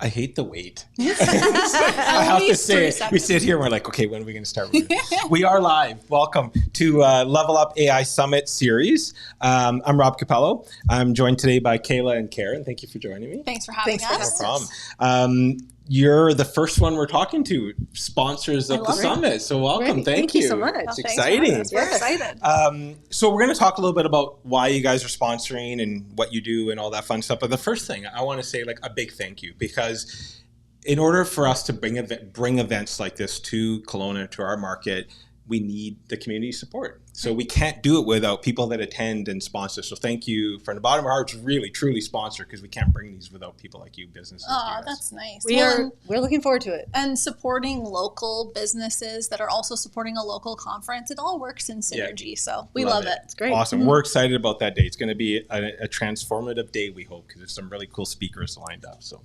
I hate the wait. I have to say, we sit here and we're like, okay, when are we going to start? We are live. Welcome to Level Up AI Summit Series. I'm Rob Capello. I'm joined today by Kayla and Karen. Thank you for joining me. Thanks for having us. No problem. You're the first one we're talking to, sponsors of the summit. So welcome. Great. Thank you so much. It's exciting. We're excited. So we're going to talk a little bit about why you guys are sponsoring and what you do and all that fun stuff. But the first thing I want to say, like, a big thank you, because in order for us to bring events like this to Kelowna, to our market, we need the community support. So we can't do it without people that attend and sponsor. So thank you from the bottom of our hearts, really, truly sponsor, because we can't bring these without people like you, businesses. Oh, that's nice. We're looking forward to it. And supporting local businesses that are also supporting a local conference. It all works in synergy. So we love it. It's great. Awesome. We're excited about that day. It's going to be a transformative day, we hope, because there's some really cool speakers lined up. So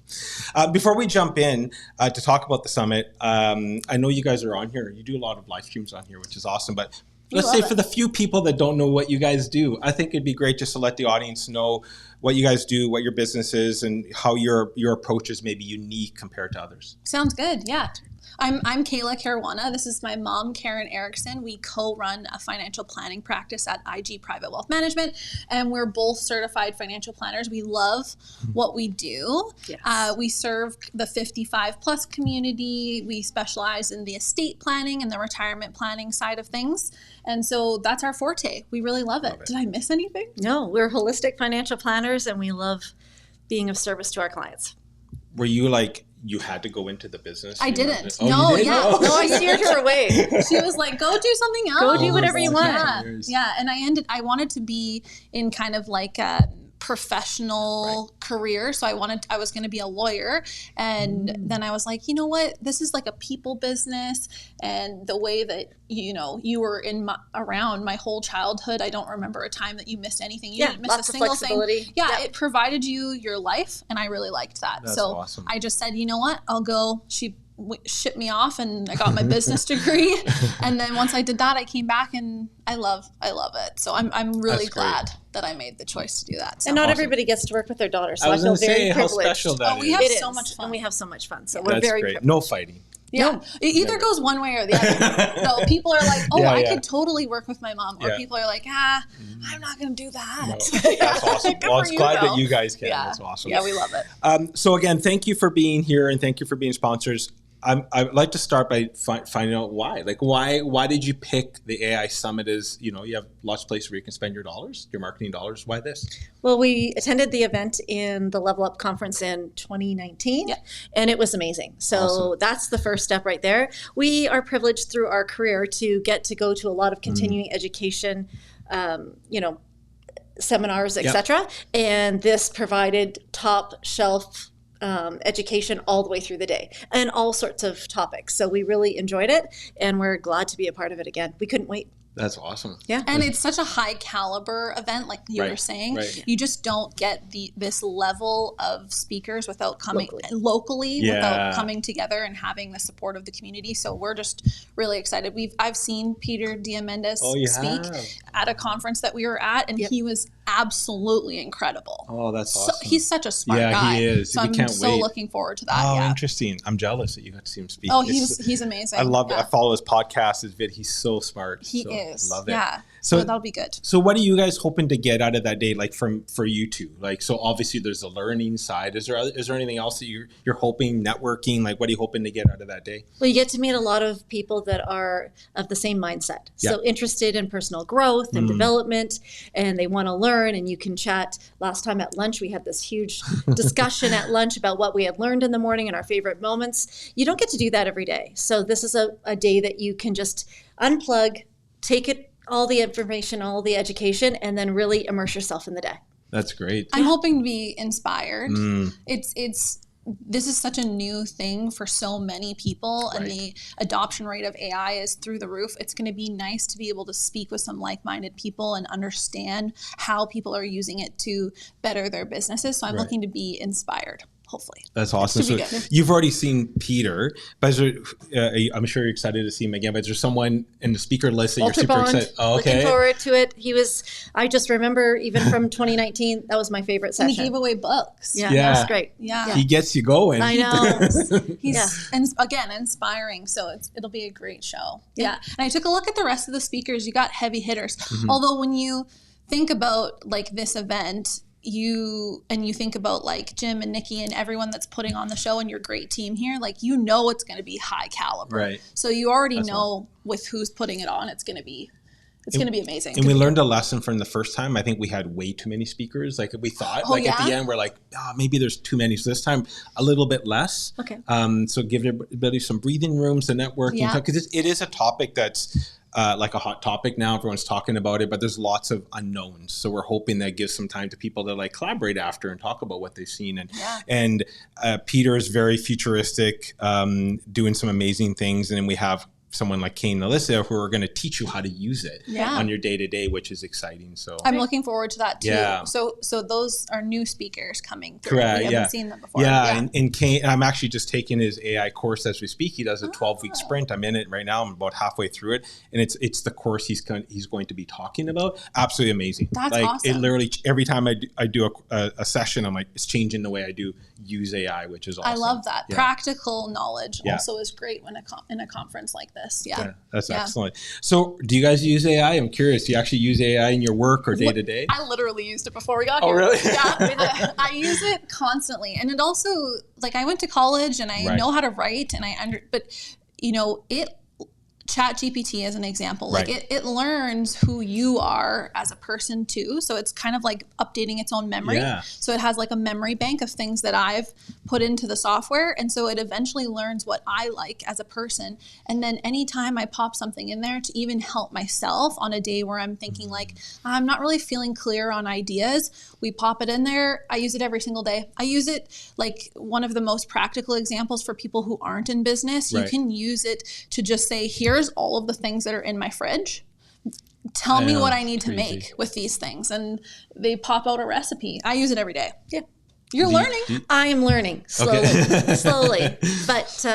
before we jump in to talk about the summit, I know you guys are on here. You do a lot of live streams on here, which is awesome. But let's say for the few people that don't know what you guys do, I think it'd be great just to let the audience know what you guys do, what your business is, and how your approach is maybe unique compared to others. Sounds good. Yeah. I'm Kayla Caruana. This is my mom, Karen Erickson. We co-run a financial planning practice at IG Private Wealth Management, and we're both certified financial planners. We love what we do. Yes. We serve the 55 plus community. We specialize in the estate planning and the retirement planning side of things. And so that's our forte. We really love it. Did I miss anything? No, we're holistic financial planners, and we love being of service to our clients. Were you like, you had to go into the business? I didn't. No, No, I steered her away. She was like, go do something else. Go do whatever you want. Yeah. And I wanted to be in kind of like a professional career. So I was going to be a lawyer. And then I was like, you know what? This is like a people business. And the way that, you were around my whole childhood, I don't remember a time that you missed anything. You didn't miss lots a single of flexibility. thing. Yeah, it provided you your life. And I really liked that. That's so awesome. I just said, you know what? I'll go. She shipped me off and I got my business degree. And then once I did that, I came back and I love it. So I'm really glad that I made the choice to do that. So. And not everybody gets to work with their daughters. So I was I feel going to say very how privileged. special that is. We have so much fun. And we have so much fun. So That's we're very great. privileged. No fighting. Yeah, No. It either goes one way or the other. No, people are like, I could totally work with my mom. Or people are like, I'm not going to do that. No, that's awesome. Well, I'm glad that you guys can. Yeah. That's awesome. Yeah, we love it. So again, thank you for being here and thank you for being sponsors. I'd like to start by finding out why. Like, why did you pick the AI Summit as, you have lots of places where you can spend your dollars, your marketing dollars. Why this? Well, we attended the event in the Level Up conference in 2019, and it was amazing. So that's the first step right there. We are privileged through our career to get to go to a lot of continuing education, seminars, etc. And this provided top shelf education all the way through the day and all sorts of topics. So we really enjoyed it and we're glad to be a part of it again. We couldn't wait. That's awesome. Yeah. And it's such a high caliber event, like you were saying. Right. You just don't get this level of speakers without coming locally without coming together and having the support of the community. So we're just really excited. I've seen Peter Diamandis speak at a conference that we were at, and he was absolutely incredible. Oh, that's awesome. So he's such a smart guy. Yeah, he is. So I'm so looking forward to that. Oh, interesting. I'm jealous that you got to see him speak. Oh, he's amazing. I love it. I follow his podcast, his vid. He's so smart. He is. Love it. Yeah. So that'll be good. So what are you guys hoping to get out of that day, like for you two? Like, so obviously there's the learning side. Is there anything else that you're hoping, networking? Like, what are you hoping to get out of that day? Well, you get to meet a lot of people that are of the same mindset. So interested in personal growth and development, and they want to learn, and you can chat. Last time at lunch, we had this huge discussion at lunch about what we had learned in the morning and our favorite moments. You don't get to do that every day. So this is a day that you can just unplug, take it, all the information, all the education, and then really immerse yourself in the day. That's great. I'm hoping to be inspired. This is such a new thing for so many people, and the adoption rate of AI is through the roof. It's going to be nice to be able to speak with some like-minded people and understand how people are using it to better their businesses. So I'm looking to be inspired. hopefully. That's awesome. Should be So good. you've already seen Peter, but I'm sure you're excited to see him again. But is there someone in the speaker list that Walter you're super Bond, excited? Oh, okay. looking forward to it. I just remember even from 2019, that was my favorite And session. he gave away books. Yeah, Yeah. that's great. Yeah. He gets you going. I know. He's again inspiring, so it'll be a great show. Yeah. And I took a look at the rest of the speakers. You got heavy hitters. Although when you think about like this event, you think about like Jim and Nikki and everyone that's putting on the show and your great team here, like it's going to be high caliber. Right. So you already know with who's putting it on, it's going to be amazing. And we learned a lesson from the first time. I think we had way too many speakers. Like we thought, at the end, we're like, maybe there's too many. So this time, a little bit less. Okay. So give everybody some breathing rooms, the networking, because it is a topic that's like a hot topic now. Everyone's talking about it, but there's lots of unknowns. So we're hoping that gives some time to people to like collaborate after and talk about what they've seen. And Peter is very futuristic, doing some amazing things. And then we have someone like Kane and Alyssa who are going to teach you how to use it on your day-to-day, which is exciting. So I'm looking forward to that too. Yeah. So those are new speakers coming through. Correct. We haven't seen them before. And Kane, I'm actually just taking his AI course as we speak. He does a 12-week sprint. I'm in it right now. I'm about halfway through it, and it's the course he's going to be talking about. Absolutely amazing. That's like awesome. it literally every time I do a session, I'm like, it's changing the way I do use AI, which is awesome. I love that. Yeah. Practical knowledge also is great when in a conference like this. Yeah. That's excellent. So do you guys use AI? I'm curious. Do you actually use AI in your work or day to day? I literally used it before we got here. Oh, really? Yeah. I use it constantly. And it also, like, I went to college and I know how to write but Chat GPT as an example, like it learns who you are as a person too. So it's kind of like updating its own memory. Yeah. So it has like a memory bank of things that I've put into the software. And so it eventually learns what I like as a person. And then anytime I pop something in there to even help myself on a day where I'm thinking like, I'm not really feeling clear on ideas, we pop it in there. I use it every single day. I use it like one of the most practical examples for people who aren't in business. You can use it to just say, here's all of the things that are in my fridge. Tell me what I need to make with these things. And they pop out a recipe. I use it every day. Yeah. You're learning. I am learning slowly. But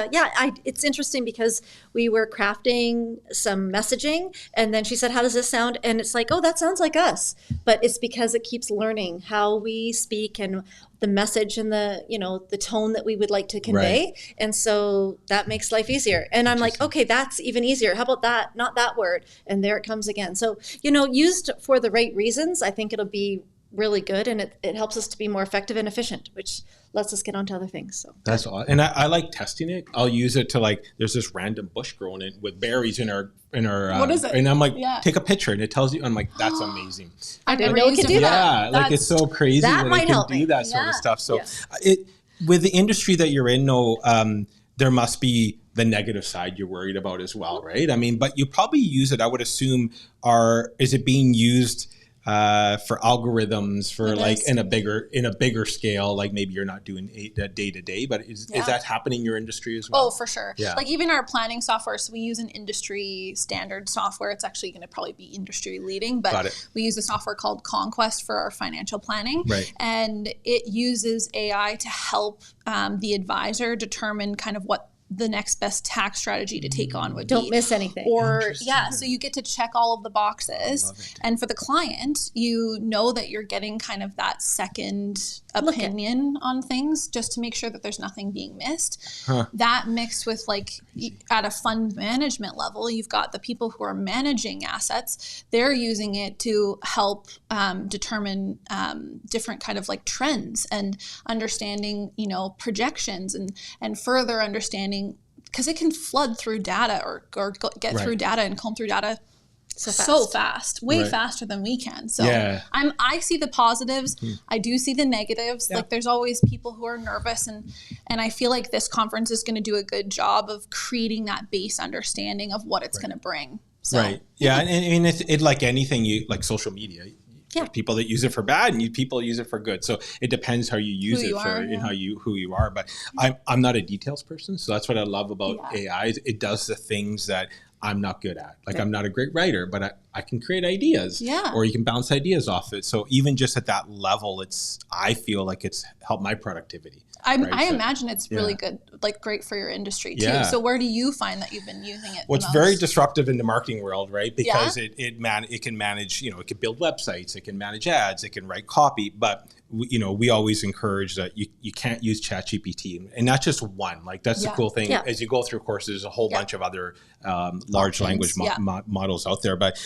it's interesting because we were crafting some messaging and then she said, how does this sound? And it's like, oh, that sounds like us. But it's because it keeps learning how we speak and the message and the tone that we would like to convey. Right. And so that makes life easier. And I'm like, okay, that's even easier. How about that? Not that word. And there it comes again. So, used for the right reasons, I think it'll be really good, and it helps us to be more effective and efficient, which lets us get on to other things. So that's awesome. And I like testing it. I'll use it to like, there's this random bush growing in with berries in our what is it? And I'm like, take a picture, and it tells you. I'm like, that's amazing. I didn't know it could do that. Yeah, like it's so crazy that when might it can help do me. that sort of stuff. So with the industry that you're in, there must be the negative side you're worried about as well, right? I mean, but you probably use it. I would assume. Is it being used for algorithms for in a bigger scale, like maybe you're not doing day to day, but is that happening in your industry as well? Oh, for sure. Yeah. Like even our planning software, so we use an industry standard software. It's actually going to probably be industry leading, but we use a software called Conquest for our financial planning. Right. And it uses AI to help the advisor determine kind of what the next best tax strategy to take on would be. Don't miss anything. Or so you get to check all of the boxes. And for the client, you know that you're getting kind of that second opinion on things just to make sure that there's nothing being missed. That mixed with like at a fund management level, you've got the people who are managing assets. They're using it to help determine different kind of like trends and understanding, projections and further understanding, because it can flood through data or get through data and comb through data so fast, way faster than we can. So I see the positives. I do see the negatives. Like there's always people who are nervous, and I feel like this conference is going to do a good job of creating that base understanding of what it's going to bring. So, and it's like anything, like social media. There's people that use it for bad and people use it for good. So it depends how you use it and who you are. But I'm not a details person. So that's what I love about AI. It does the things that I'm not good at. Like, I'm not a great writer, but I can create ideas. Yeah. Or you can bounce ideas off it. So even just at that level, I feel like it's helped my productivity. I So, imagine it's really good, like great for your industry too. Yeah. So where do you find that you've been using it? Well, it's the very most? disruptive in the marketing world, right? Because it can manage, it can build websites, it can manage ads, it can write copy, but we always encourage that you can't use ChatGPT, and not just one. Like, that's the cool thing. Yeah. As you go through courses, there's a whole bunch of other large language models out there, but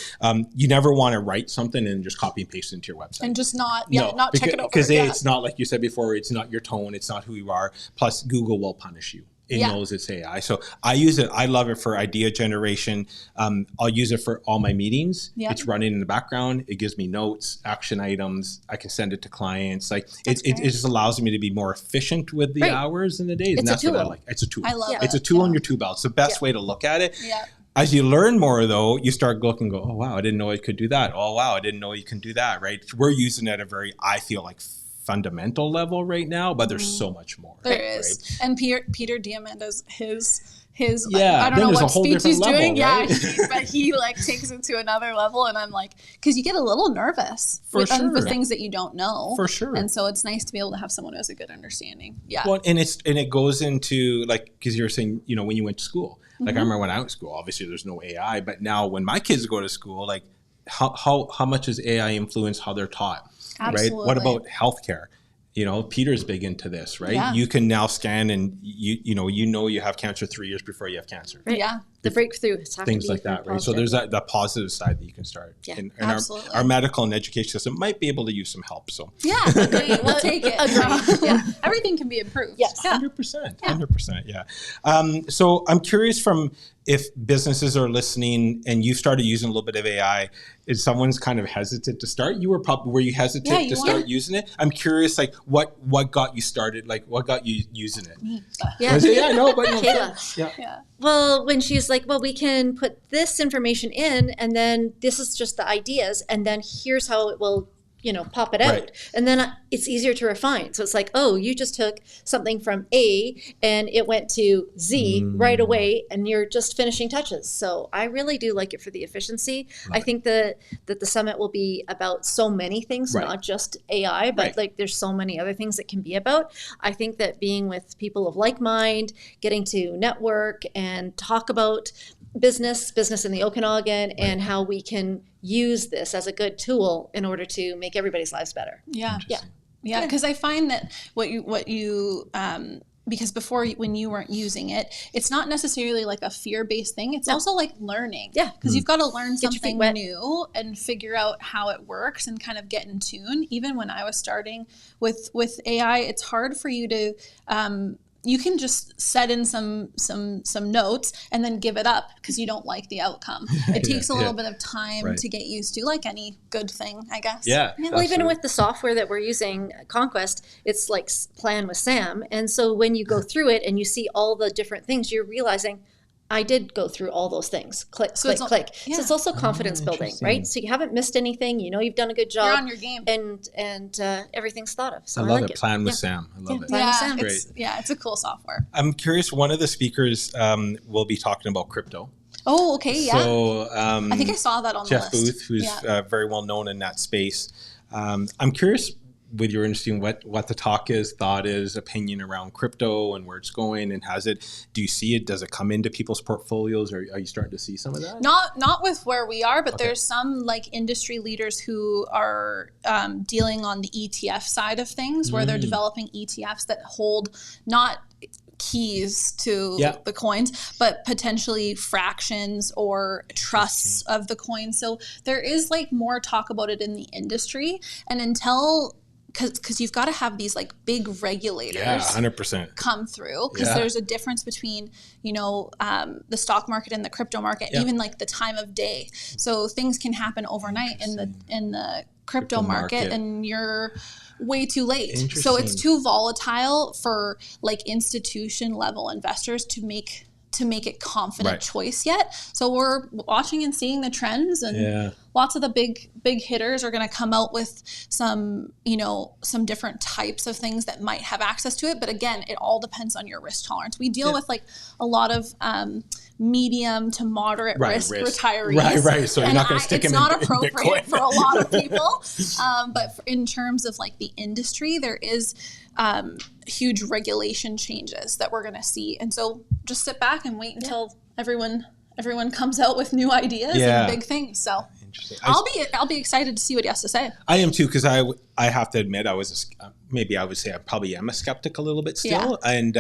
you never want to write something and just copy and paste it into your website. And just not check it over. Because it's not, like you said before, it's not your tone, it's not who you are. Plus, Google will punish you. It knows it's AI. So I use it. I love it for idea generation. I'll use it for all my meetings. Yeah. It's running in the background. It gives me notes, action items. I can send it to clients. Like, it just allows me to be more efficient with the hours and the days. It's and that's a tool. what I like. It's a tool. I love it. It's a tool on your tool belt. It's the best way to look at it. Yeah. As you learn more, though, you start looking and go, oh, wow, I didn't know I could do that. Oh, wow, I didn't know you can do that, right? We're using it at a very, I feel like, fundamental level right now, but there's so much more. There is. And Peter Diamandis, his Yeah, I don't then know there's a what whole speech he's different doing. level, right? But he like takes it to another level, and I'm like, because you get a little nervous For with sure. things that you don't know. For sure. And so it's nice to be able to have someone who has a good understanding. Yeah. Well, and it goes into, like, because you were saying, when you went to school, like, Mm-hmm. I remember when I went to school, obviously there's no AI, but now when my kids go to school, like, how much does AI influence how they're taught? Absolutely. Right? What about healthcare? Peter's big into this, right? Yeah. You can now scan and you have cancer 3 years before you have cancer. Right. Yeah. The breakthroughs have Things to be like that, right? So positive. there's that positive side that you can start. Yeah, and absolutely. our medical and education system might be able to use some help. So Yeah. Agreed. We'll take it. Yeah. Everything can be improved. Yes. Yeah. 100%, yeah. So I'm curious if businesses are listening and you started using a little bit of AI, is someone's kind of hesitant to start? Were you hesitant to start using it? I'm curious, like, what got you started? Like, what got you using it? Yeah. Was it? Yeah, no, but Kayla. yeah. Well, when she's like, well, we can put this information in, and then this is just the ideas, and then here's how it will, pop it out. Right. And then it's easier to refine. So it's like, oh, you just took something from A and it went to Z right away, and you're just finishing touches. So I really do like it for the efficiency. I think that the summit will be about so many things, Right. not just AI, but Right. like there's so many other things that can be about. I think that being with people of like mind, getting to network and talk about business in the Okanagan, and how we can use this as a good tool in order to make everybody's lives better. Yeah. Interesting. Yeah. Because I find that what you because before, when you weren't using it, it's not necessarily like a fear-based thing. It's also like learning. Yeah. Because you've got to learn Get your feet something wet. new and figure out how it works and kind of get in tune. Even when I was starting with AI, it's hard for you to you can just set in some notes and then give it up because you don't like the outcome. It takes a little bit of time Right. to get used to, like any good thing, I guess. Yeah. Well, even with the software that we're using, Conquest, it's like Plan with Sam. And so when you go through it and you see all the different things, you're realizing, I did go through all those things. Click, So click, click. yeah. So it's also confidence building, interesting. right? So you haven't missed anything. You've done a good job. You're on your game. And everything's thought of. So I I love like it. Plan with Sam. I love Yeah. it. Plan with Sam. It's a cool software. I'm curious, one of the speakers will be talking about crypto. Oh, okay, yeah. So I think I saw that on Jeff the list. Booth, who's very well known in that space. I'm curious, with your interesting what the talk is, thought is, opinion around crypto and where it's going, and do you see it? Does it come into people's portfolios, or are you starting to see some of that? Not with where we are, but there's some like industry leaders who are dealing on the ETF side of things, where they're developing ETFs that hold not keys to the coins, but potentially fractions or trusts of the coin. So there is like more talk about it in the industry, and until because you've got to have these like big regulators 100%. come through, because there's a difference between the stock market and the crypto market, even like the time of day. So things can happen overnight in the crypto market, and you're way too late. So it's too volatile for like institution level investors to make to make it confident Right. choice yet. So we're watching and seeing the trends, and lots of the big hitters are going to come out with some, some different types of things that might have access to it. But again, it all depends on your risk tolerance. We deal with like a lot of medium to moderate risk retirees. Right. So you're not going to stick it's them in not appropriate Bitcoin. for a lot of people. But in terms of like the industry, there is huge regulation changes that we're going to see. And so just sit back and wait until everyone comes out with new ideas and big things. So interesting. I'll be excited to see what he has to say. I am too, because I have to admit I would say I probably am a skeptic a little bit still, and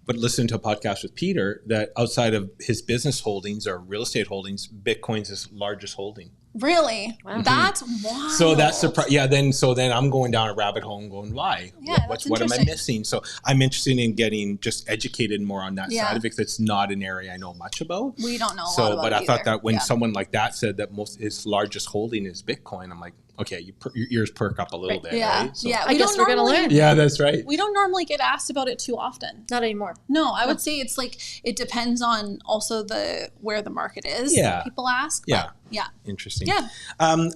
but listening to a podcast with Peter that outside of his business holdings or real estate holdings, Bitcoin's his largest holding. Really? Wow. That's wild. So that's then I'm going down a rabbit hole and going, why? Yeah, what am I missing? So I'm interested in getting just educated more on that side of it, because it's not an area I know much about. We don't know a lot about but it I thought either. that when someone like that said that his largest holding is Bitcoin, I'm like, okay, your ears perk up a little bit, right? So, I guess we're going to learn. Yeah, that's right. We don't normally get asked about it too often. Not anymore. No, I would say it's like, it depends on also where the market is. Yeah. People ask. Yeah. Yeah. Interesting. Yeah.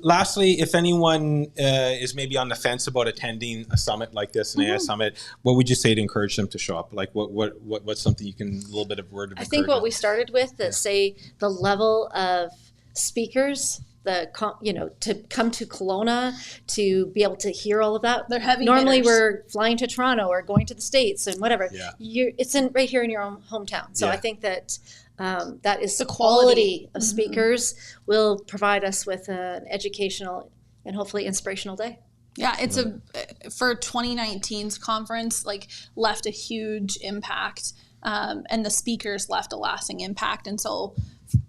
Lastly, if anyone is maybe on the fence about attending a summit like this, an AI summit, what would you say to encourage them to show up? Like what's something you can, a little bit of word of I think what we started with is say the level of speakers, to come to Kelowna to be able to hear all of that. They're heavy Normally hitters. we're flying to Toronto or going to the States and whatever. Yeah. It's right here in your own hometown. So I think that that is The the quality quality of speakers will provide us with an educational and hopefully inspirational day. Yeah, it's for 2019's conference, like left a huge impact, and the speakers left a lasting impact. And so,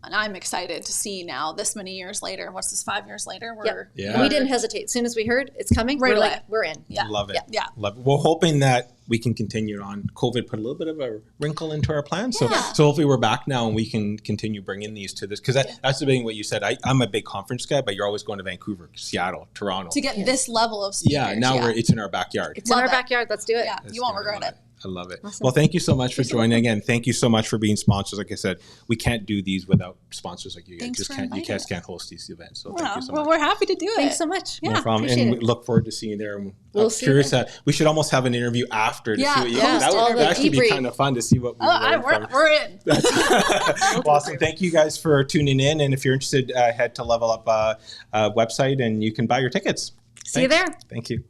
and I'm excited to see now, this many years later, what's this, 5 years later? Yeah. We didn't hesitate. As soon as we heard it's coming, Right we're away. like, we're in. Yeah. Love it. Yeah. Love it. We're hoping that we can continue on. COVID put a little bit of a wrinkle into our plan. So hopefully we're back now and we can continue bringing these to this. Because that's the thing, what you said. I'm a big conference guy, but you're always going to Vancouver, Seattle, Toronto. To get this level of speakers. Yeah, now it's in our backyard. It's in our backyard. Let's do it. Yeah, you won't regret it. I love it. Awesome. Well, thank you so much for joining again. Thank you so much for being sponsors. Like I said, we can't do these without sponsors like you guys. Thanks for You inviting guys us. can't host these events. So Well, thank you so much. we're happy to do it. Thanks so much. Yeah. No problem. appreciate And it. we look forward to seeing you there. We'll I'm see you curious there. that we should almost have an interview after to Yeah, see what you yeah. That All would the actually be debrief. kind of fun to see what we learned from. We're in. Awesome. Thank you guys for tuning in. And if you're interested, head to Level Up website and you can buy your tickets. See you Thanks. there. Thank you.